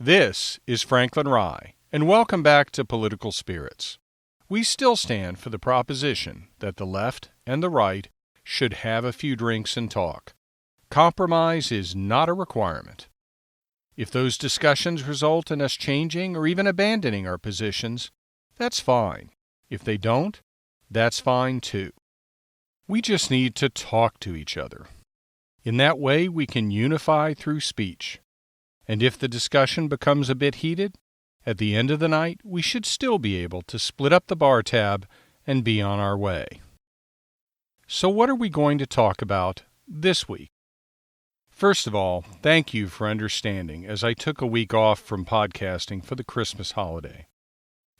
This is Franklin Rye, and welcome back to Political Spirits. We still stand for the proposition that the left and the right should have a few drinks and talk. Compromise is not a requirement. If those discussions result in us changing or even abandoning our positions, that's fine. If they don't, that's fine too. We just need to talk to each other. In that way, we can unify through speech. And if the discussion becomes a bit heated, at the end of the night, we should still be able to split up the bar tab and be on our way. So what are we going to talk about this week? First of all, thank you for understanding as I took a week off from podcasting for the Christmas holiday.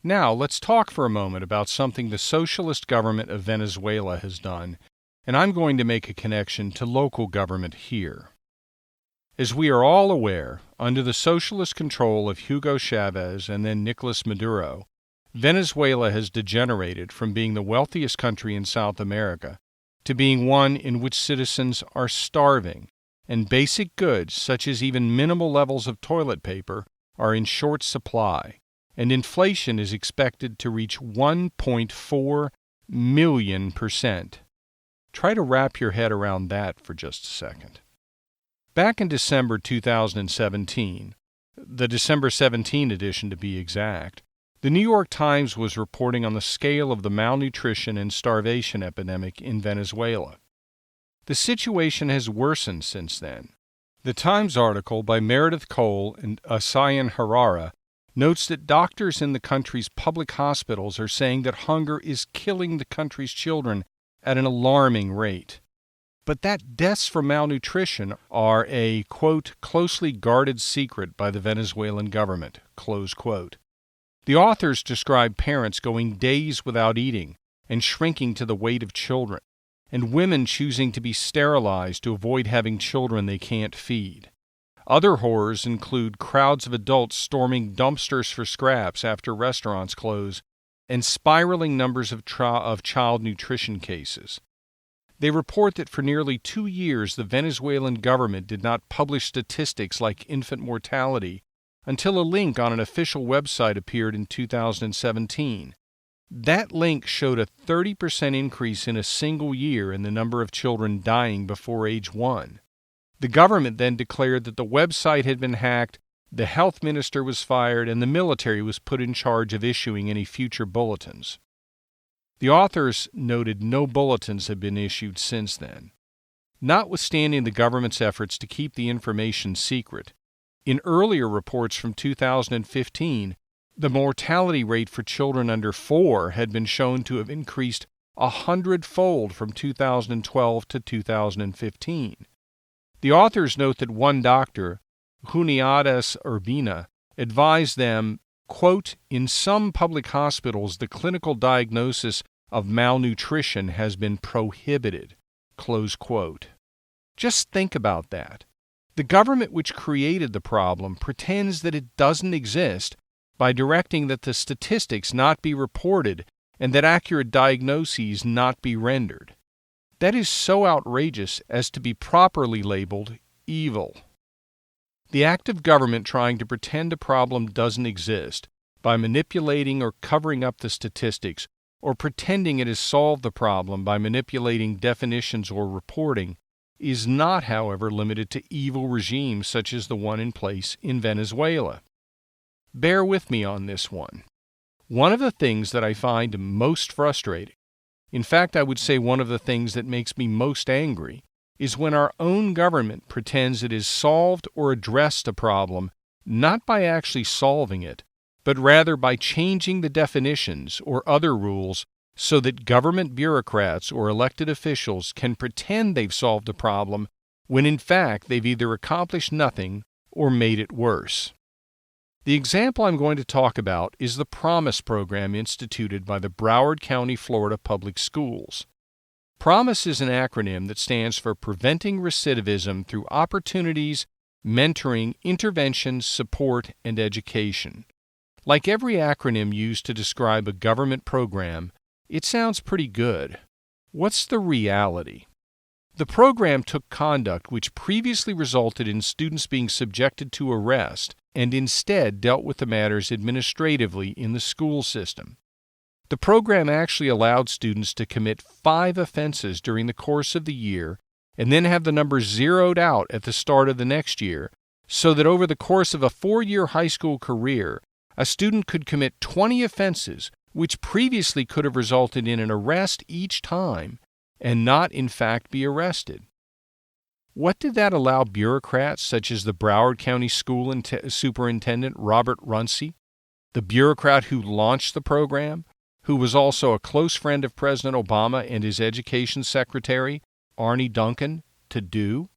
Now, let's talk for a moment about something the socialist government of Venezuela has done, and I'm going to make a connection to local government here. As we are all aware, under the socialist control of Hugo Chavez and then Nicolas Maduro, Venezuela has degenerated from being the wealthiest country in South America to being one in which citizens are starving, and basic goods, such as even minimal levels of toilet paper, are in short supply, and inflation is expected to reach 1.4 million%. Try to wrap your head around that for just a second. Back in December 2017, the December 17 edition to be exact, the New York Times was reporting on the scale of the malnutrition and starvation epidemic in Venezuela. The situation has worsened since then. The Times article by Meredith Cole and Asayan Harara notes that doctors in the country's public hospitals are saying that hunger is killing the country's children at an alarming rate. But that deaths from malnutrition are a, quote, closely guarded secret by the Venezuelan government, close quote. The authors describe parents going days without eating and shrinking to the weight of children, and women choosing to be sterilized to avoid having children they can't feed. Other horrors include crowds of adults storming dumpsters for scraps after restaurants close, and spiraling numbers of child nutrition cases. They report that for nearly 2 years the Venezuelan government did not publish statistics like infant mortality until a link on an official website appeared in 2017. That link showed a 30% increase in a single year in the number of children dying before age 1. The government then declared that the website had been hacked, the health minister was fired, and the military was put in charge of issuing any future bulletins. The authors noted no bulletins have been issued since then. Notwithstanding the government's efforts to keep the information secret, in earlier reports from 2015, the mortality rate for children under 4 had been shown to have increased 100-fold from 2012 to 2015. The authors note that one doctor, Juniades Urbina, advised them, quote, in some public hospitals the clinical diagnosis of malnutrition has been prohibited, close quote. Just think about that. The government which created the problem pretends that it doesn't exist by directing that the statistics not be reported and that accurate diagnoses not be rendered. That is so outrageous as to be properly labeled evil. The act of government trying to pretend a problem doesn't exist by manipulating or covering up the statistics or pretending it has solved the problem by manipulating definitions or reporting is not, however, limited to evil regimes such as the one in place in Venezuela. Bear with me on this one. One of the things that I find most frustrating, in fact, I would say one of the things that makes me most angry, is when our own government pretends it has solved or addressed a problem not by actually solving it, but rather by changing the definitions or other rules so that government bureaucrats or elected officials can pretend they've solved a problem when in fact they've either accomplished nothing or made it worse. The example I'm going to talk about is the PROMISE program instituted by the Broward County, Florida Public Schools. PROMISE is an acronym that stands for Preventing Recidivism Through Opportunities, Mentoring, Interventions, Support, and Education. Like every acronym used to describe a government program, it sounds pretty good. What's the reality? The program took conduct which previously resulted in students being subjected to arrest and instead dealt with the matters administratively in the school system. The program actually allowed students to commit 5 offenses during the course of the year and then have the numbers zeroed out at the start of the next year, so that over the course of a 4-year high school career, a student could commit 20 offenses, which previously could have resulted in an arrest each time, and not in fact be arrested. What did that allow bureaucrats such as the Broward County School Superintendent Robert Runcie, the bureaucrat who launched the program, who was also a close friend of President Obama and his education secretary, Arne Duncan, to do?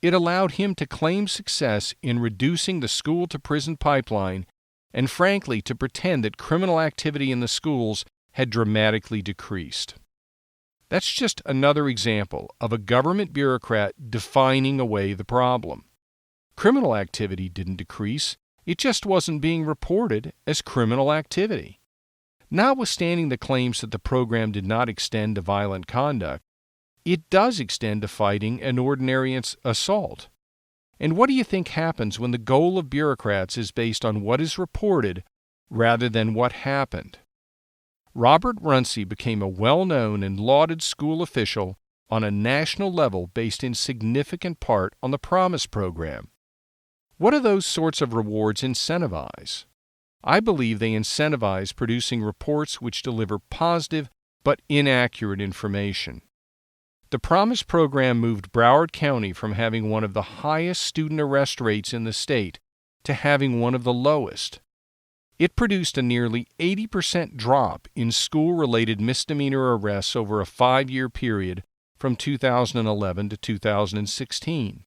It allowed him to claim success in reducing the school-to-prison pipeline and, frankly, to pretend that criminal activity in the schools had dramatically decreased. That's just another example of a government bureaucrat defining away the problem. Criminal activity didn't decrease, it just wasn't being reported as criminal activity. Notwithstanding the claims that the program did not extend to violent conduct, it does extend to fighting an ordinary assault. And what do you think happens when the goal of bureaucrats is based on what is reported rather than what happened? Robert Runcie became a well-known and lauded school official on a national level based in significant part on the Promise program. What do those sorts of rewards incentivize? I believe they incentivize producing reports which deliver positive but inaccurate information. The Promise program moved Broward County from having one of the highest student arrest rates in the state to having one of the lowest. It produced a nearly 80% drop in school-related misdemeanor arrests over a 5-year period from 2011 to 2016.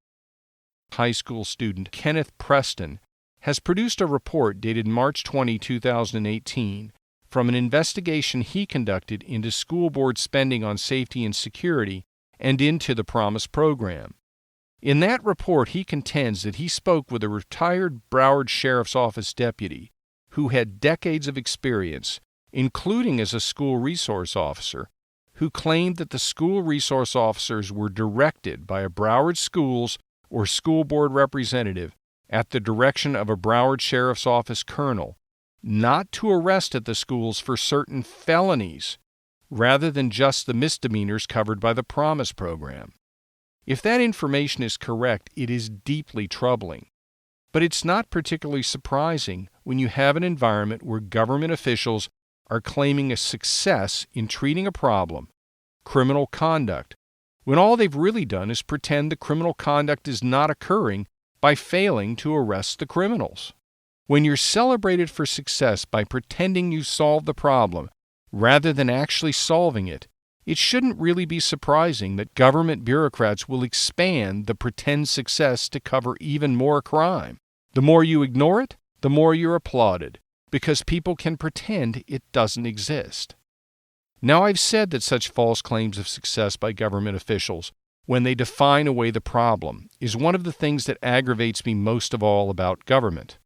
High school student Kenneth Preston has produced a report dated March 20, 2018, from an investigation he conducted into school board spending on safety and security and into the Promise program. In that report, he contends that he spoke with a retired Broward Sheriff's Office deputy who had decades of experience, including as a school resource officer, who claimed that the school resource officers were directed by a Broward Schools or school board representative at the direction of a Broward Sheriff's Office colonel, not to arrest at the schools for certain felonies, rather than just the misdemeanors covered by the Promise program. If that information is correct, it is deeply troubling. But it's not particularly surprising when you have an environment where government officials are claiming a success in treating a problem, criminal conduct, when all they've really done is pretend the criminal conduct is not occurring by failing to arrest the criminals. When you're celebrated for success by pretending you solved the problem rather than actually solving it, it shouldn't really be surprising that government bureaucrats will expand the pretend success to cover even more crime. The more you ignore it, the more you're applauded, because people can pretend it doesn't exist. Now, I've said that such false claims of success by government officials, when they define away the problem, is one of the things that aggravates me most of all about government.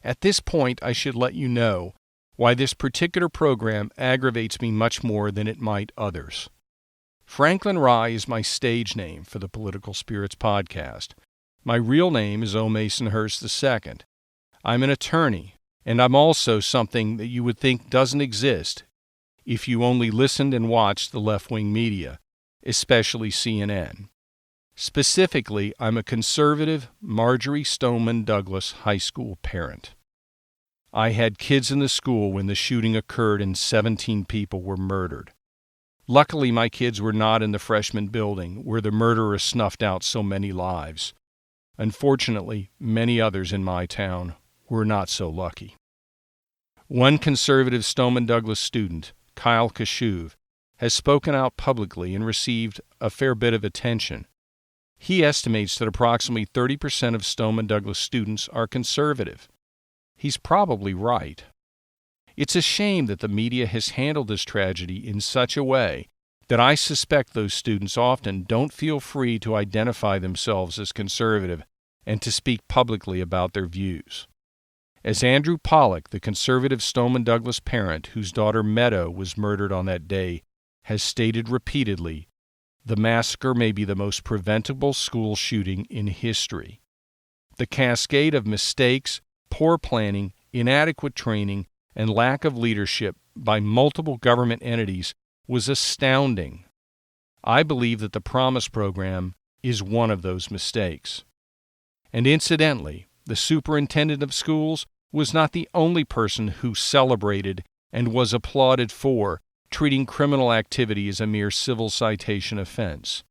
At this point, I should let you know why this particular program aggravates me much more than it might others. Franklin Rye is my stage name for the Political Spirits podcast. My real name is O. Mason Hurst II. I'm an attorney, and I'm also something that you would think doesn't exist if you only listened and watched the left-wing media, especially CNN. Specifically, I'm a conservative Marjory Stoneman Douglas high school parent. I had kids in the school when the shooting occurred and 17 people were murdered. Luckily, my kids were not in the freshman building where the murderer snuffed out so many lives. Unfortunately, many others in my town were not so lucky. One conservative Stoneman Douglas student, Kyle Kashuv, has spoken out publicly and received a fair bit of attention. He estimates that approximately 30% of Stoneman Douglas students are conservative. He's probably right. It's a shame that the media has handled this tragedy in such a way that I suspect those students often don't feel free to identify themselves as conservative and to speak publicly about their views. As Andrew Pollack, the conservative Stoneman Douglas parent whose daughter Meadow was murdered on that day, has stated repeatedly, the massacre may be the most preventable school shooting in history. The cascade of mistakes, poor planning, inadequate training, and lack of leadership by multiple government entities was astounding. I believe that the Promise Program is one of those mistakes. And incidentally, the superintendent of schools was not the only person who celebrated and was applauded for treating criminal activity as a mere civil citation offense.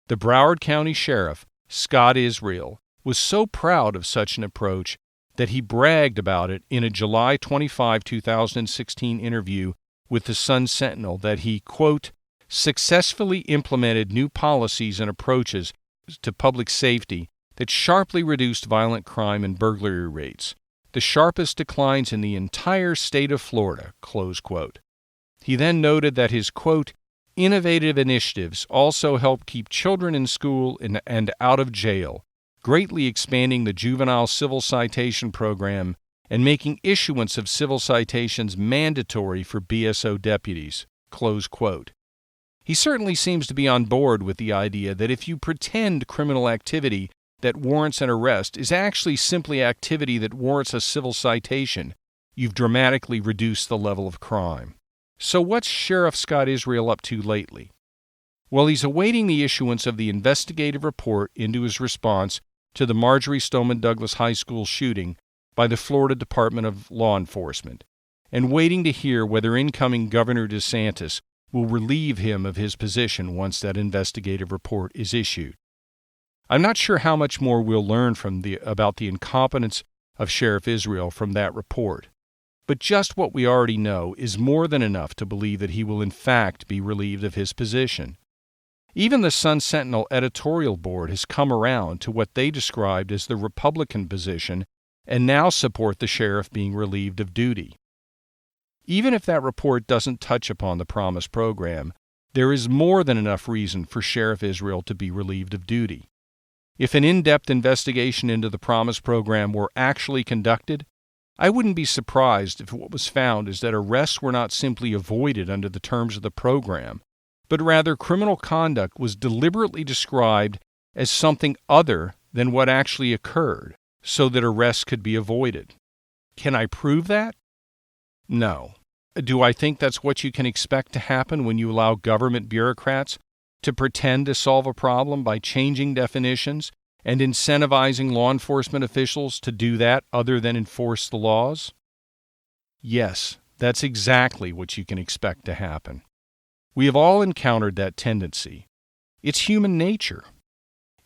The Broward County Sheriff, Scott Israel, was so proud of such an approach that he bragged about it in a July 25, 2016 interview with the Sun-Sentinel that he, quote, successfully implemented new policies and approaches to public safety that sharply reduced violent crime and burglary rates, the sharpest declines in the entire state of Florida, close quote. He then noted that his, quote, innovative initiatives also help keep children in school and out of jail, greatly expanding the juvenile civil citation program and making issuance of civil citations mandatory for BSO deputies, close quote. He certainly seems to be on board with the idea that if you pretend criminal activity that warrants an arrest is actually simply activity that warrants a civil citation, you've dramatically reduced the level of crime. So what's Sheriff Scott Israel up to lately? Well, he's awaiting the issuance of the investigative report into his response to the Marjory Stoneman Douglas High School shooting by the Florida Department of Law Enforcement, and waiting to hear whether incoming Governor DeSantis will relieve him of his position once that investigative report is issued. I'm not sure how much more we'll learn about the incompetence of Sheriff Israel from that report, but just what we already know is more than enough to believe that he will in fact be relieved of his position. Even the Sun-Sentinel editorial board has come around to what they described as the Republican position and now support the sheriff being relieved of duty. Even if that report doesn't touch upon the Promise Program, there is more than enough reason for Sheriff Israel to be relieved of duty. If an in-depth investigation into the Promise Program were actually conducted, I wouldn't be surprised if what was found is that arrests were not simply avoided under the terms of the program, but rather criminal conduct was deliberately described as something other than what actually occurred, so that arrests could be avoided. Can I prove that? No. Do I think that's what you can expect to happen when you allow government bureaucrats to pretend to solve a problem by changing definitions and incentivizing law enforcement officials to do that other than enforce the laws? Yes, that's exactly what you can expect to happen. We have all encountered that tendency. It's human nature.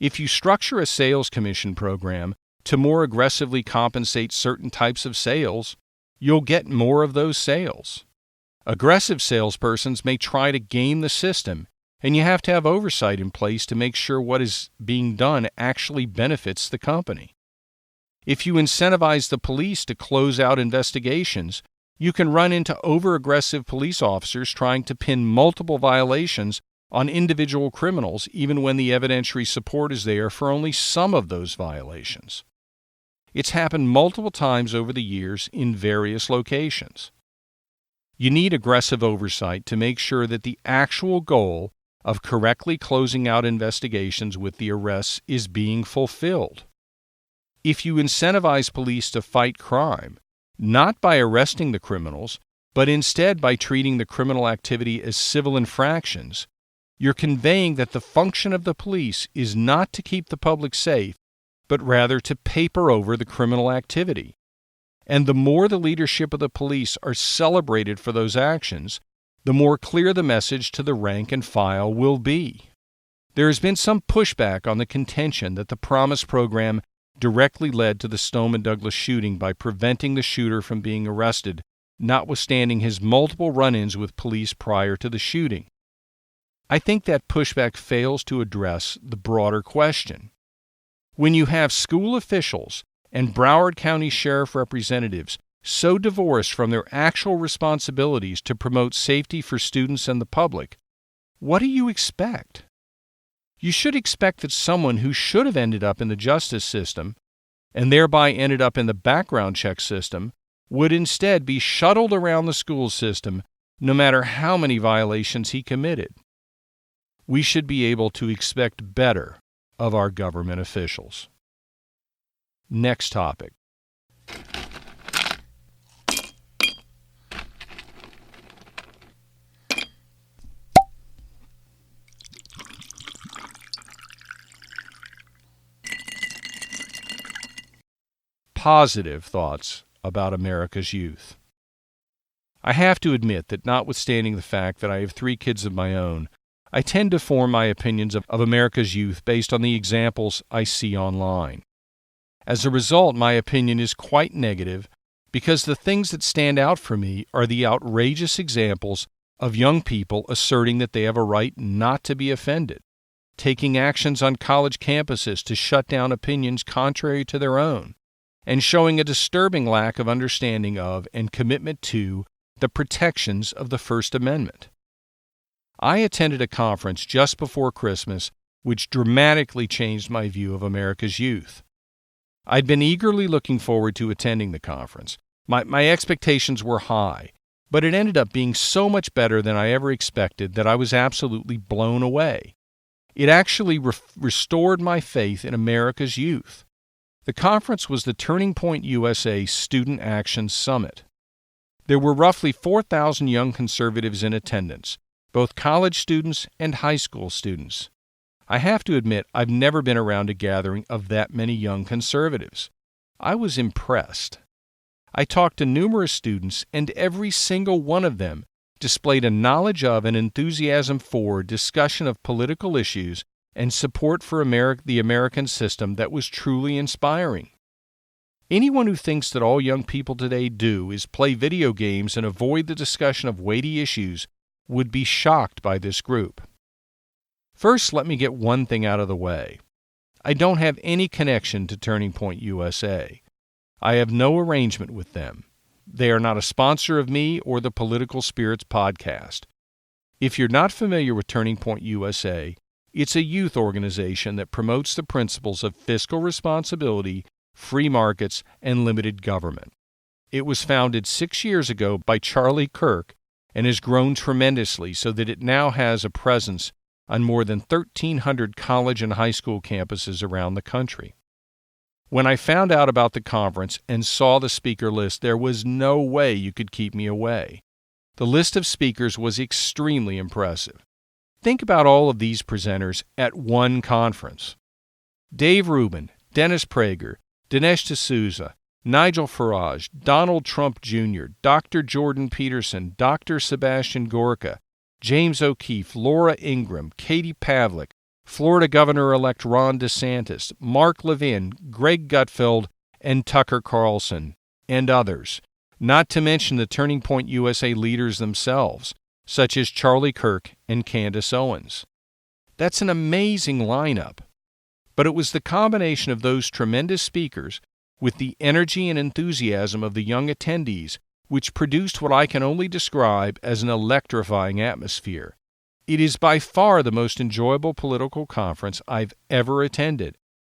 If you structure a sales commission program to more aggressively compensate certain types of sales, you'll get more of those sales. Aggressive salespersons may try to game the system, and you have to have oversight in place to make sure what is being done actually benefits the company. If you incentivize the police to close out investigations, you can run into over-aggressive police officers trying to pin multiple violations on individual criminals even when the evidentiary support is there for only some of those violations. It's happened multiple times over the years in various locations. You need aggressive oversight to make sure that the actual goal of correctly closing out investigations with the arrests is being fulfilled. If you incentivize police to fight crime, not by arresting the criminals, but instead by treating the criminal activity as civil infractions, you're conveying that the function of the police is not to keep the public safe, but rather to paper over the criminal activity. And the more the leadership of the police are celebrated for those actions, the more clear the message to the rank and file will be. There has been some pushback on the contention that the Promise Program directly led to the Stoneman Douglas shooting by preventing the shooter from being arrested, notwithstanding his multiple run-ins with police prior to the shooting. I think that pushback fails to address the broader question. When you have school officials and Broward County Sheriff representatives so divorced from their actual responsibilities to promote safety for students and the public, what do you expect? You should expect that someone who should have ended up in the justice system, and thereby ended up in the background check system, would instead be shuttled around the school system no matter how many violations he committed. We should be able to expect better of our government officials. Next topic. positive thoughts about America's youth. I have to admit that notwithstanding the fact that I have 3 kids of my own, I tend to form my opinions of America's youth based on the examples I see online. As a result, my opinion is quite negative because the things that stand out for me are the outrageous examples of young people asserting that they have a right not to be offended, taking actions on college campuses to shut down opinions contrary to their own, and showing a disturbing lack of understanding of and commitment to the protections of the First Amendment. I attended a conference just before Christmas which dramatically changed my view of America's youth. I'd been eagerly looking forward to attending the conference. My expectations were high, but it ended up being so much better than I ever expected that I was absolutely blown away. It actually restored my faith in America's youth. The conference was the Turning Point USA Student Action Summit. There were roughly 4,000 young conservatives in attendance, both college students and high school students. I have to admit I've never been around a gathering of that many young conservatives. I was impressed. I talked to numerous students, and every single one of them displayed a knowledge of and enthusiasm for discussion of political issues and support for the American system that was truly inspiring. Anyone who thinks that all young people today do is play video games and avoid the discussion of weighty issues would be shocked by this group. First, let me get one thing out of the way. I don't have any connection to Turning Point USA. I have no arrangement with them. They are not a sponsor of me or the Political Spirits podcast. If you're not familiar with Turning Point USA, it's a youth organization that promotes the principles of fiscal responsibility, free markets, and limited government. It was founded 6 years ago by Charlie Kirk and has grown tremendously so that it now has a presence on more than 1,300 college and high school campuses around the country. When I found out about the conference and saw the speaker list, there was no way you could keep me away. The list of speakers was extremely impressive. Think about all of these presenters at one conference. Dave Rubin, Dennis Prager, Dinesh D'Souza, Nigel Farage, Donald Trump Jr., Dr. Jordan Peterson, Dr. Sebastian Gorka, James O'Keefe, Laura Ingraham, Katie Pavlik, Florida Governor-elect Ron DeSantis, Mark Levin, Greg Gutfeld, and Tucker Carlson, and others, not to mention the Turning Point USA leaders themselves, such as Charlie Kirk and Candace Owens. That's an amazing lineup. But it was the combination of those tremendous speakers with the energy and enthusiasm of the young attendees which produced what I can only describe as an electrifying atmosphere. It is by far the most enjoyable political conference I've ever attended,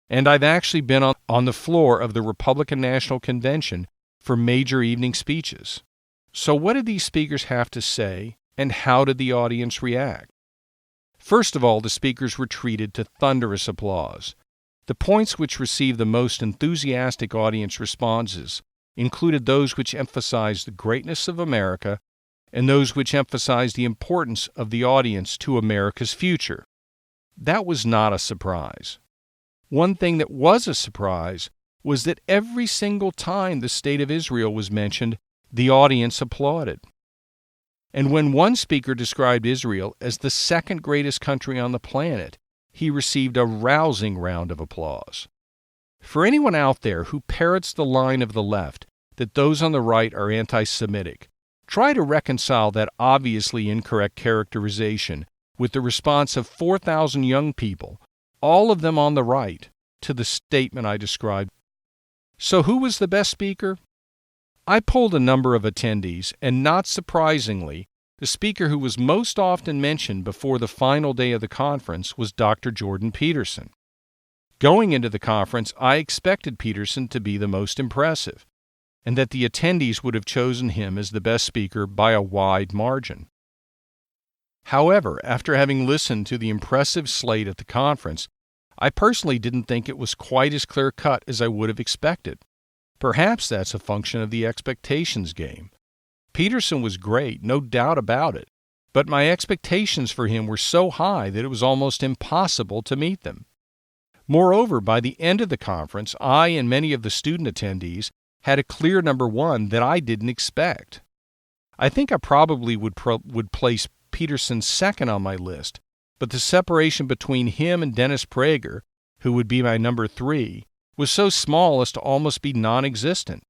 and I've actually been on the floor of the Republican National Convention for major evening speeches. So what did these speakers have to say, and how did the audience react? First of all, the speakers were treated to thunderous applause. The points which received the most enthusiastic audience responses included those which emphasized the greatness of America and those which emphasized the importance of the audience to America's future. That was not a surprise. One thing that was a surprise was that every single time the state of Israel was mentioned, the audience applauded. And when one speaker described Israel as the second greatest country on the planet, he received a rousing round of applause. For anyone out there who parrots the line of the left that those on the right are anti-Semitic, try to reconcile that obviously incorrect characterization with the response of 4,000 young people, all of them on the right, to the statement I described. So who was the best speaker? I polled a number of attendees, and not surprisingly, the speaker who was most often mentioned before the final day of the conference was Dr. Jordan Peterson. Going into the conference, I expected Peterson to be the most impressive, and that the attendees would have chosen him as the best speaker by a wide margin. However, after having listened to the impressive slate at the conference, I personally didn't think it was quite as clear-cut as I would have expected. Perhaps that's a function of the expectations game. Peterson was great, no doubt about it, but my expectations for him were so high that it was almost impossible to meet them. Moreover, by the end of the conference, I and many of the student attendees had a clear number one that I didn't expect. I think I probably would place Peterson second on my list, but the separation between him and Dennis Prager, who would be my number three, was so small as to almost be non-existent.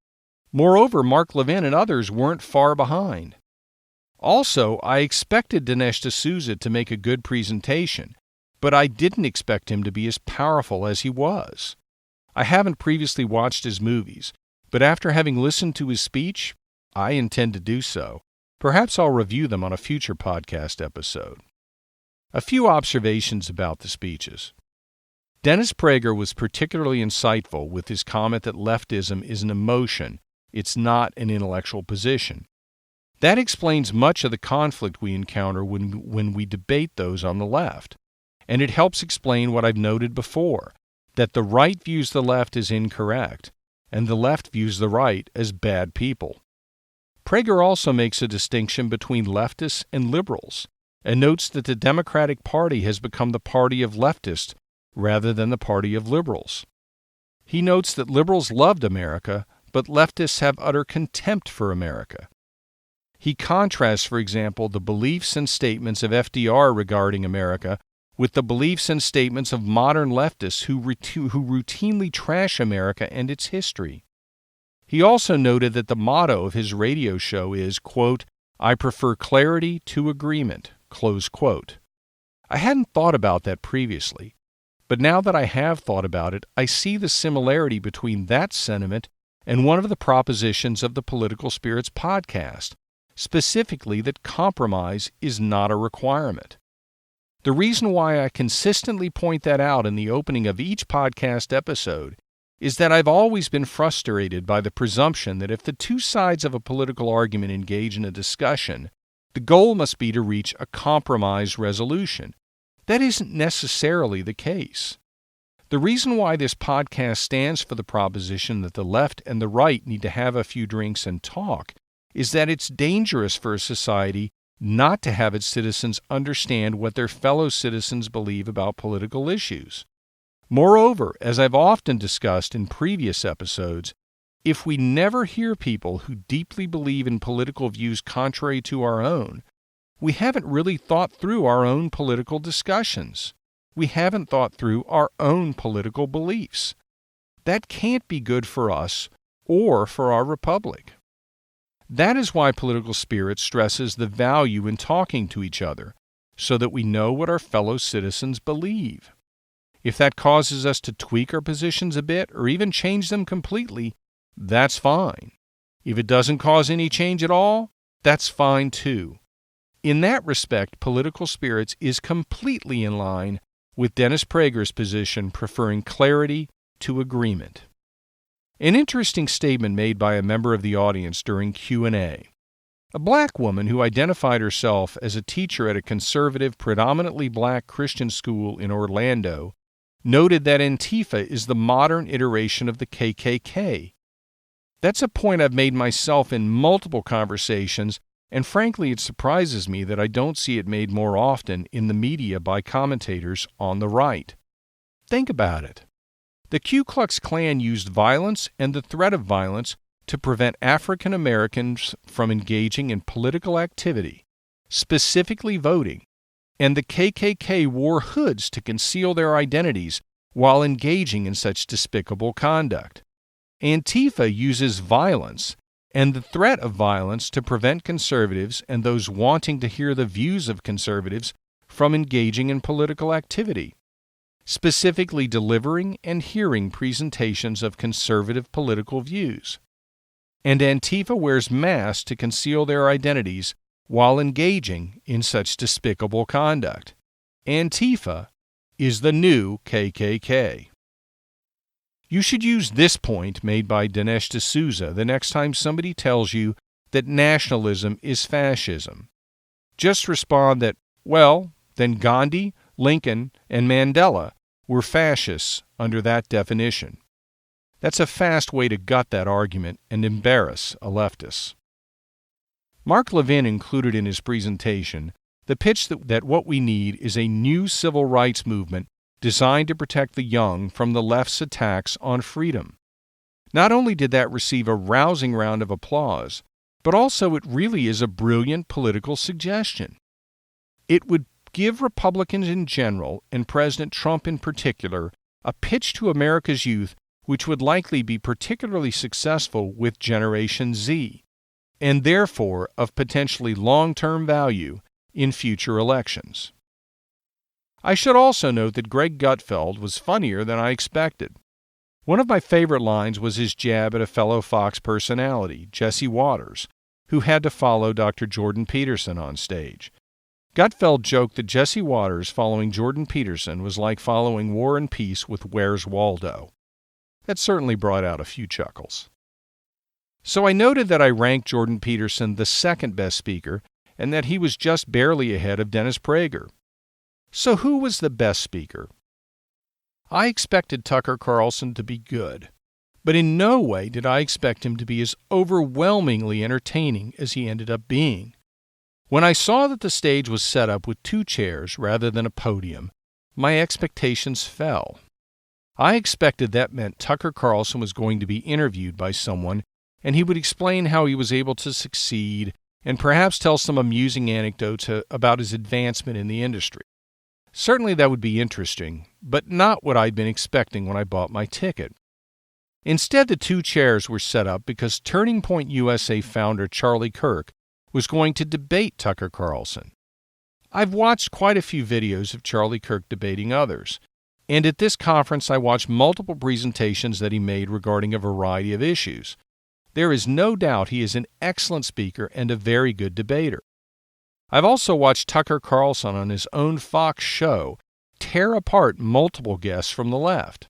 Moreover, Mark Levin and others weren't far behind. Also, I expected Dinesh D'Souza to make a good presentation, but I didn't expect him to be as powerful as he was. I haven't previously watched his movies, but after having listened to his speech, I intend to do so. Perhaps I'll review them on a future podcast episode. A few observations about the speeches. Dennis Prager was particularly insightful with his comment that leftism is an emotion, it's not an intellectual position. That explains much of the conflict we encounter when we debate those on the left, and it helps explain what I've noted before, that the right views the left as incorrect, and the left views the right as bad people. Prager also makes a distinction between leftists and liberals, and notes that the Democratic Party has become the party of leftists rather than the party of liberals. He notes that liberals loved America, but leftists have utter contempt for America. He contrasts, for example, the beliefs and statements of FDR regarding America with the beliefs and statements of modern leftists who routinely trash America and its history. He also noted that the motto of his radio show is, quote, "I prefer clarity to agreement," close quote. I hadn't thought about that previously, but now that I have thought about it, I see the similarity between that sentiment and one of the propositions of the Political Spirits podcast, specifically that compromise is not a requirement. The reason why I consistently point that out in the opening of each podcast episode is that I've always been frustrated by the presumption that if the two sides of a political argument engage in a discussion, the goal must be to reach a compromise resolution. That isn't necessarily the case. The reason why this podcast stands for the proposition that the left and the right need to have a few drinks and talk is that it's dangerous for a society not to have its citizens understand what their fellow citizens believe about political issues. Moreover, as I've often discussed in previous episodes, if we never hear people who deeply believe in political views contrary to our own, we haven't really thought through our own political discussions. We haven't thought through our own political beliefs. That can't be good for us or for our republic. That is why Political Spirit stresses the value in talking to each other, so that we know what our fellow citizens believe. If that causes us to tweak our positions a bit or even change them completely, that's fine. If it doesn't cause any change at all, that's fine too. In that respect, Political Spirits is completely in line with Dennis Prager's position preferring clarity to agreement. An interesting statement made by a member of the audience during Q&A. A black woman who identified herself as a teacher at a conservative, predominantly black Christian school in Orlando noted that Antifa is the modern iteration of the KKK. That's a point I've made myself in multiple conversations, and frankly it surprises me that I don't see it made more often in the media by commentators on the right. Think about it. The Ku Klux Klan used violence and the threat of violence to prevent African Americans from engaging in political activity, specifically voting, and the KKK wore hoods to conceal their identities while engaging in such despicable conduct. Antifa uses violence and the threat of violence to prevent conservatives and those wanting to hear the views of conservatives from engaging in political activity, specifically delivering and hearing presentations of conservative political views. And Antifa wears masks to conceal their identities while engaging in such despicable conduct. Antifa is the new KKK. You should use this point made by Dinesh D'Souza the next time somebody tells you that nationalism is fascism. Just respond that, well, then Gandhi, Lincoln, and Mandela were fascists under that definition. That's a fast way to gut that argument and embarrass a leftist. Mark Levin included in his presentation the pitch that what we need is a new civil rights movement designed to protect the young from the left's attacks on freedom. Not only did that receive a rousing round of applause, but also it really is a brilliant political suggestion. It would give Republicans in general, and President Trump in particular, a pitch to America's youth which would likely be particularly successful with Generation Z, and therefore of potentially long-term value in future elections. I should also note that Greg Gutfeld was funnier than I expected. One of my favorite lines was his jab at a fellow Fox personality, Jesse Waters, who had to follow Dr. Jordan Peterson on stage. Gutfeld joked that Jesse Waters following Jordan Peterson was like following War and Peace with Where's Waldo. That certainly brought out a few chuckles. So I noted that I ranked Jordan Peterson the second best speaker and that he was just barely ahead of Dennis Prager. So who was the best speaker? I expected Tucker Carlson to be good, but in no way did I expect him to be as overwhelmingly entertaining as he ended up being. When I saw that the stage was set up with 2 chairs rather than a podium, my expectations fell. I expected that meant Tucker Carlson was going to be interviewed by someone, and he would explain how he was able to succeed and perhaps tell some amusing anecdotes about his advancement in the industry. Certainly that would be interesting, but not what I'd been expecting when I bought my ticket. Instead, the 2 chairs were set up because Turning Point USA founder Charlie Kirk was going to debate Tucker Carlson. I've watched quite a few videos of Charlie Kirk debating others, and at this conference I watched multiple presentations that he made regarding a variety of issues. There is no doubt he is an excellent speaker and a very good debater. I've also watched Tucker Carlson on his own Fox show tear apart multiple guests from the left.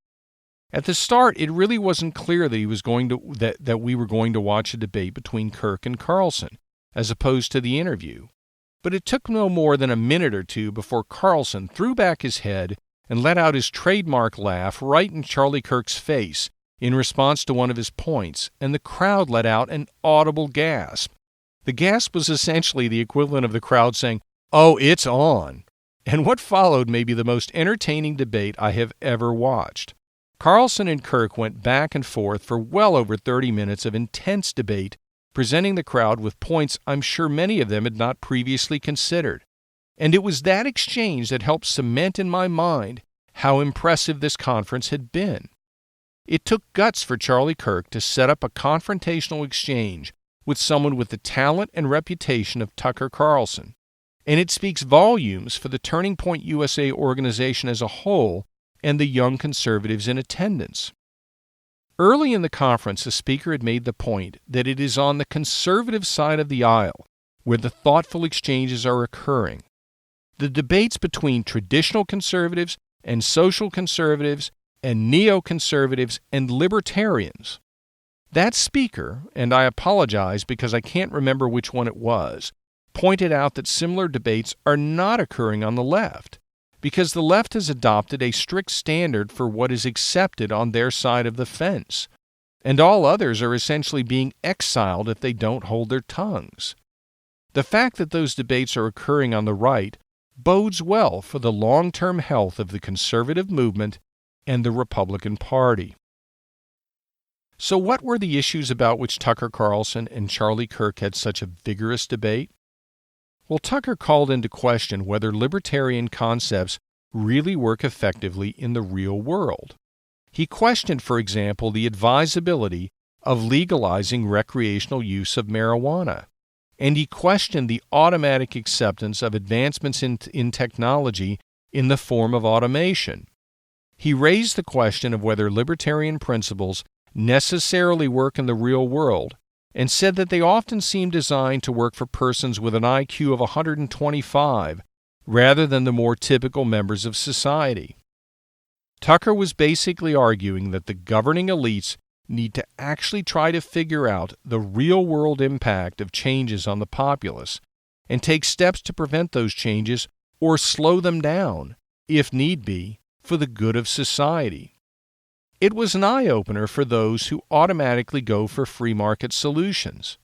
At the start, it really wasn't clear that we were going to watch a debate between Kirk and Carlson, as opposed to the interview. But it took no more than a minute or two before Carlson threw back his head and let out his trademark laugh right in Charlie Kirk's face in response to one of his points, and the crowd let out an audible gasp. The gasp was essentially the equivalent of the crowd saying, "Oh, it's on." And what followed may be the most entertaining debate I have ever watched. Carlson and Kirk went back and forth for well over 30 minutes of intense debate, presenting the crowd with points I'm sure many of them had not previously considered. And it was that exchange that helped cement in my mind how impressive this conference had been. It took guts for Charlie Kirk to set up a confrontational exchange with someone with the talent and reputation of Tucker Carlson, and it speaks volumes for the Turning Point USA organization as a whole and the young conservatives in attendance. Early in the conference, the speaker had made the point that it is on the conservative side of the aisle where the thoughtful exchanges are occurring. The debates between traditional conservatives and social conservatives and neoconservatives and libertarians. That speaker, and I apologize because I can't remember which one it was, pointed out that similar debates are not occurring on the left, because the left has adopted a strict standard for what is accepted on their side of the fence, and all others are essentially being exiled if they don't hold their tongues. The fact that those debates are occurring on the right bodes well for the long-term health of the conservative movement and the Republican Party. So what were the issues about which Tucker Carlson and Charlie Kirk had such a vigorous debate? Well, Tucker called into question whether libertarian concepts really work effectively in the real world. He questioned, for example, the advisability of legalizing recreational use of marijuana, and he questioned the automatic acceptance of advancements in technology in the form of automation. He raised the question of whether libertarian principles necessarily work in the real world, and said that they often seem designed to work for persons with an IQ of 125 rather than the more typical members of society. Tucker was basically arguing that the governing elites need to actually try to figure out the real-world impact of changes on the populace and take steps to prevent those changes or slow them down, if need be, for the good of society. It was an eye-opener for those who automatically go for free market solutions.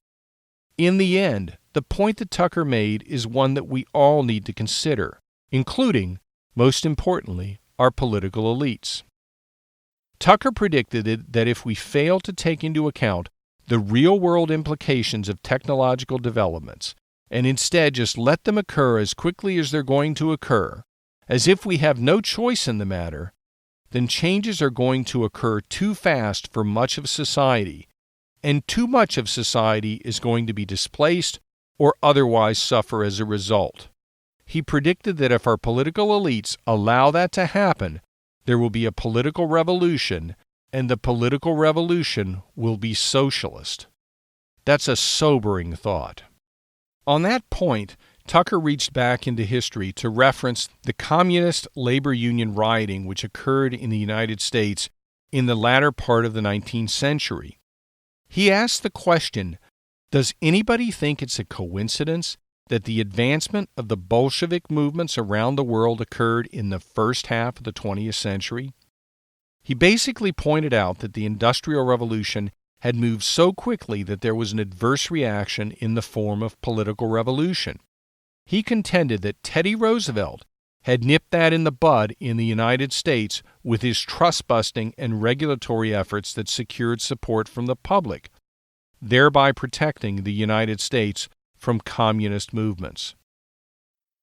In the end, the point that Tucker made is one that we all need to consider, including, most importantly, our political elites. Tucker predicted that if we fail to take into account the real-world implications of technological developments and instead just let them occur as quickly as they're going to occur, as if we have no choice in the matter, then changes are going to occur too fast for much of society, and too much of society is going to be displaced or otherwise suffer as a result. He predicted that if our political elites allow that to happen, there will be a political revolution, and the political revolution will be socialist. That's a sobering thought. On that point, Tucker reached back into history to reference the communist labor union rioting which occurred in the United States in the latter part of the 19th century. He asked the question, does anybody think it's a coincidence that the advancement of the Bolshevik movements around the world occurred in the first half of the 20th century? He basically pointed out that the Industrial Revolution had moved so quickly that there was an adverse reaction in the form of political revolution. He contended that Teddy Roosevelt had nipped that in the bud in the United States with his trust-busting and regulatory efforts that secured support from the public, thereby protecting the United States from communist movements.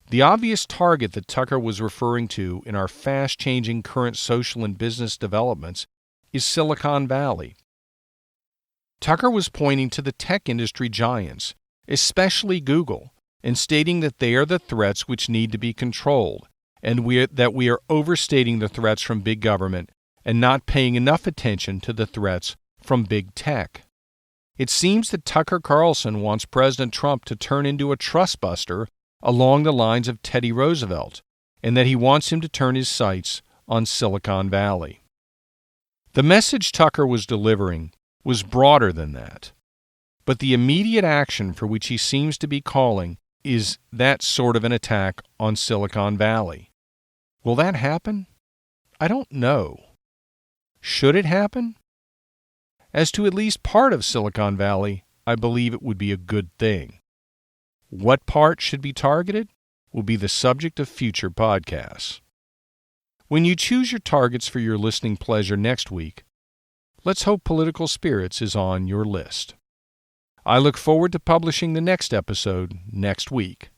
The obvious target that Tucker was referring to in our fast-changing current social and business developments is Silicon Valley. Tucker was pointing to the tech industry giants, especially Google, and stating that they are the threats which need to be controlled, and that we are overstating the threats from big government and not paying enough attention to the threats from big tech. It seems that Tucker Carlson wants President Trump to turn into a trustbuster along the lines of Teddy Roosevelt, and that he wants him to turn his sights on Silicon Valley. The message Tucker was delivering was broader than that, but the immediate action for which he seems to be calling is that sort of an attack on Silicon Valley. Will that happen? I don't know. Should it happen? As to at least part of Silicon Valley, I believe it would be a good thing. What part should be targeted will be the subject of future podcasts. When you choose your targets for your listening pleasure next week, let's hope Political Spirits is on your list. I look forward to publishing the next episode next week.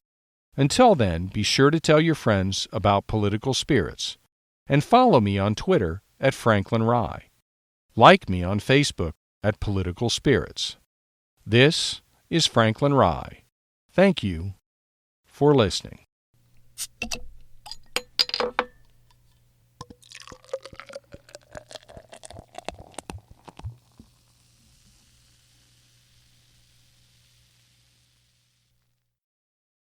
Until then, be sure to tell your friends about Political Spirits and follow me on Twitter at Franklin Rye. Like me on Facebook at Political Spirits. This is Franklin Rye. Thank you for listening.